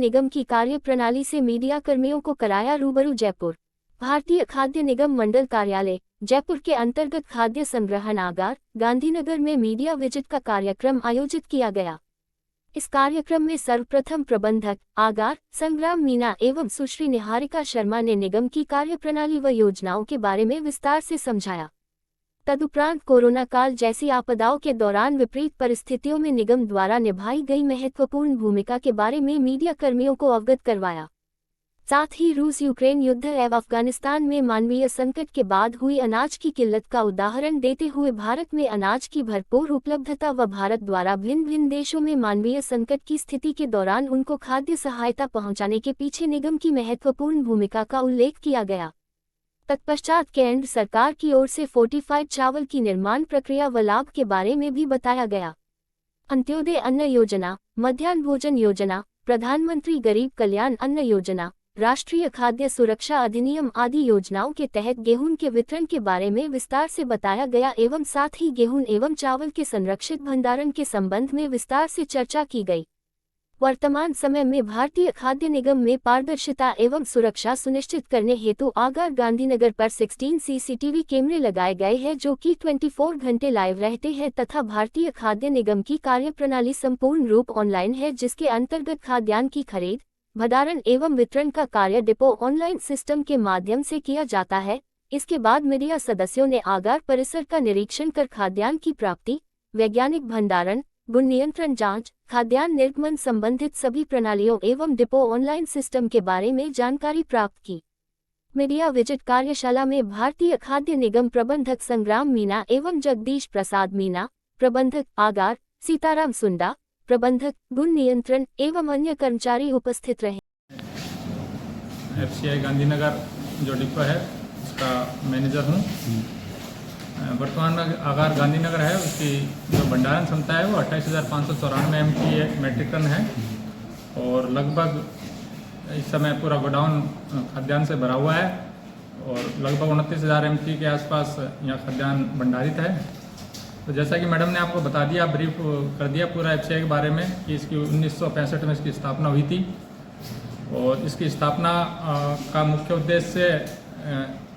निगम की कार्यप्रणाली से मीडिया कर्मियों को कराया रूबरू। जयपुर भारतीय खाद्य निगम मंडल कार्यालय जयपुर के अंतर्गत खाद्य संग्रहणागार गांधीनगर में मीडिया विजिट का कार्यक्रम आयोजित किया गया। इस कार्यक्रम में सर्वप्रथम प्रबंधक आगार संग्राम मीना एवं सुश्री निहारिका शर्मा ने निगम की कार्यप्रणाली व योजनाओं के बारे में विस्तार से समझाया। तदुपरांत कोरोना काल जैसी आपदाओं के दौरान विपरीत परिस्थितियों में निगम द्वारा निभाई गई महत्वपूर्ण भूमिका के बारे में मीडिया कर्मियों को अवगत करवाया। साथ ही रूस यूक्रेन युद्ध एवं अफगानिस्तान में मानवीय संकट के बाद हुई अनाज की किल्लत का उदाहरण देते हुए भारत में अनाज की भरपूर उपलब्धता व भारत द्वारा भिन्न भिन्न देशों में मानवीय संकट की स्थिति के दौरान उनको खाद्य सहायता पहुंचाने के पीछे निगम की महत्वपूर्ण भूमिका का उल्लेख किया गया। तत्पश्चात केंद्र सरकार की ओर से फोर्टिफाइड चावल की निर्माण प्रक्रिया व लाभ के बारे में भी बताया गया। अंत्योदय अन्न योजना, मध्याह्न भोजन योजना, प्रधानमंत्री गरीब कल्याण अन्न योजना, राष्ट्रीय खाद्य सुरक्षा अधिनियम आदि योजनाओं के तहत गेहूं के वितरण के बारे में विस्तार से बताया गया एवं साथ ही गेहूं एवं चावल के संरक्षित भंडारण के संबंध में विस्तार से चर्चा की गई। वर्तमान समय में भारतीय खाद्य निगम में पारदर्शिता एवं सुरक्षा सुनिश्चित करने हेतु आगार गांधीनगर पर 16 सीसीटीवी कैमरे लगाए गए हैं जो कि 24 घंटे लाइव रहते हैं तथा भारतीय खाद्य निगम की कार्यप्रणाली संपूर्ण रूप ऑनलाइन है, जिसके अंतर्गत खाद्यान्न की खरीद भंडारण एवं वितरण का कार्य डिपो ऑनलाइन सिस्टम के माध्यम से किया जाता है। इसके बाद मीडिया सदस्यों ने आगार परिसर का निरीक्षण कर खाद्यान्न की प्राप्ति, वैज्ञानिक भंडारण, गुण नियंत्रण जांच, खाद्यान्न निर्गमन संबंधित सभी प्रणालियों एवं डिपो ऑनलाइन सिस्टम के बारे में जानकारी प्राप्त की। मीडिया विजिट कार्यशाला में भारतीय खाद्य निगम प्रबंधक संग्राम मीना एवं जगदीश प्रसाद मीना, प्रबंधक आगार सीताराम सुंडा, प्रबंधक गुण नियंत्रण एवं अन्य कर्मचारी उपस्थित रहे। FCI गांधीनगर जो डिपो है उसका मैनेजर हूँ। वर्तमान में आगार गांधीनगर है, उसकी जो भंडारण क्षमता है वो 28,594 MT मेट्रिक टन है और लगभग इस समय पूरा गोडाउन खाद्यान्न से भरा हुआ है और लगभग 29,000 MT के आसपास यहाँ खाद्यान्न भंडारित है। तो जैसा कि मैडम ने आपको बता दिया, ब्रीफ कर दिया पूरा FCI के बारे में कि इसकी 1965 में इसकी स्थापना हुई थी और इसकी स्थापना का मुख्य उद्देश्य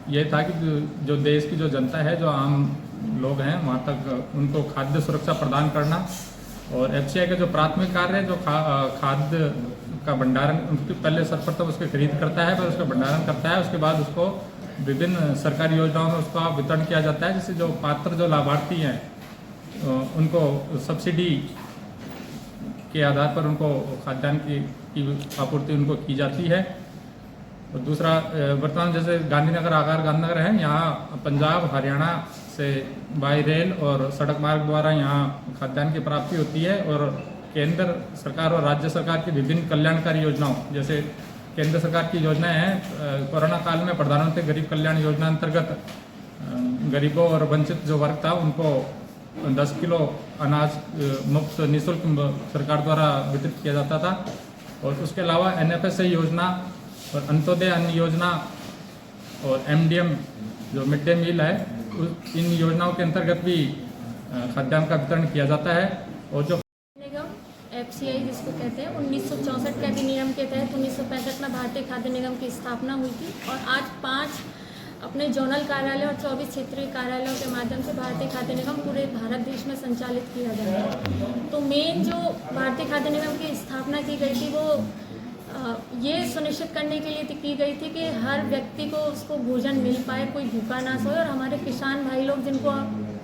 यह था कि जो देश की जो जनता है, जो आम लोग हैं, वहाँ तक उनको खाद्य सुरक्षा प्रदान करना। और FCI का जो प्राथमिक कार्य है, जो खाद्य का भंडारण, पहले सर्वप्रथम उसकी खरीद करता है, फिर उसका भंडारण करता है, उसके बाद उसको विभिन्न सरकारी योजनाओं में उसका वितरण किया जाता है, जिससे जो पात्र जो लाभार्थी हैं उनको सब्सिडी के आधार पर उनको खाद्यान्न की आपूर्ति उनको की जाती है। और दूसरा, वर्तमान जैसे गांधीनगर आगार गांधीनगर है, यहाँ पंजाब हरियाणा से बाई रेल और सड़क मार्ग द्वारा यहाँ खाद्यान्न की प्राप्ति होती है और केंद्र सरकार और राज्य सरकार की विभिन्न कल्याणकारी योजनाओं, जैसे केंद्र सरकार की योजनाएं हैं, कोरोना काल में प्रधानमंत्री गरीब कल्याण योजना अंतर्गत गरीबों और वंचित जो वर्ग था उनको 10 किलो अनाज मुफ्त निःशुल्क सरकार द्वारा वितरित किया जाता था। और उसके अलावा NFSA योजना और अंत्योदय अन्न योजना और MDM जो मिड डे मील है, इन योजनाओं के अंतर्गत भी खाद्यान्न का वितरण किया जाता है। और जो निगम FCI जिसको कहते हैं, 1964 के अधिनियम के तहत 1965 में भारतीय खाद्य निगम की स्थापना हुई थी और आज 5 अपने जोनल कार्यालय और 24 क्षेत्रीय कार्यालयों के माध्यम से भारतीय खाद्य निगम पूरे भारत देश में संचालित किया जा रहा है। तो मेन जो भारतीय खाद्य निगम की स्थापना की गई थी वो ये सुनिश्चित करने के लिए की गई थी कि हर व्यक्ति को उसको भोजन मिल पाए, कोई भूखा ना सोए और हमारे किसान भाई लोग जिनको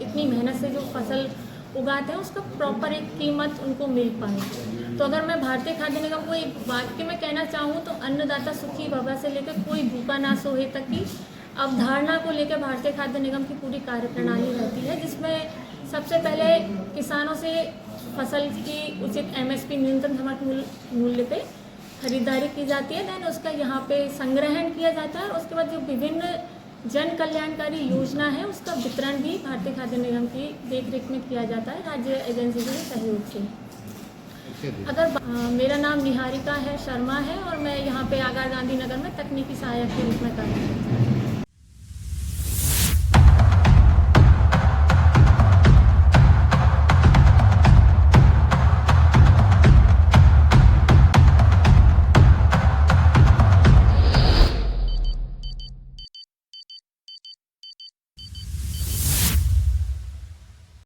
इतनी मेहनत से जो फसल उगाते हैं उसका प्रॉपर एक कीमत उनको मिल पाए। तो अगर मैं भारतीय खाद्य निगम को एक वाक्य में कहना चाहूँ तो अन्नदाता सुखी भव से लेकर कोई भूखा ना सोए तक की अवधारणा को लेकर भारतीय खाद्य निगम की पूरी कार्यप्रणाली रहती है, जिसमें सबसे पहले किसानों से फसल की उचित MSP न्यूनतम समर्थन मूल्य पे खरीदारी की जाती है, देन उसका यहाँ पे संग्रहण किया जाता है और उसके बाद जो विभिन्न जन कल्याणकारी योजना है उसका वितरण भी भारतीय खाद्य निगम की देखरेख में किया जाता है राज्य एजेंसी के सहयोग से। अगर मेरा नाम निहारिका है शर्मा है और मैं यहाँ पे आगार गांधीनगर में तकनीकी सहायक के रूप में कार्य करती हूँ।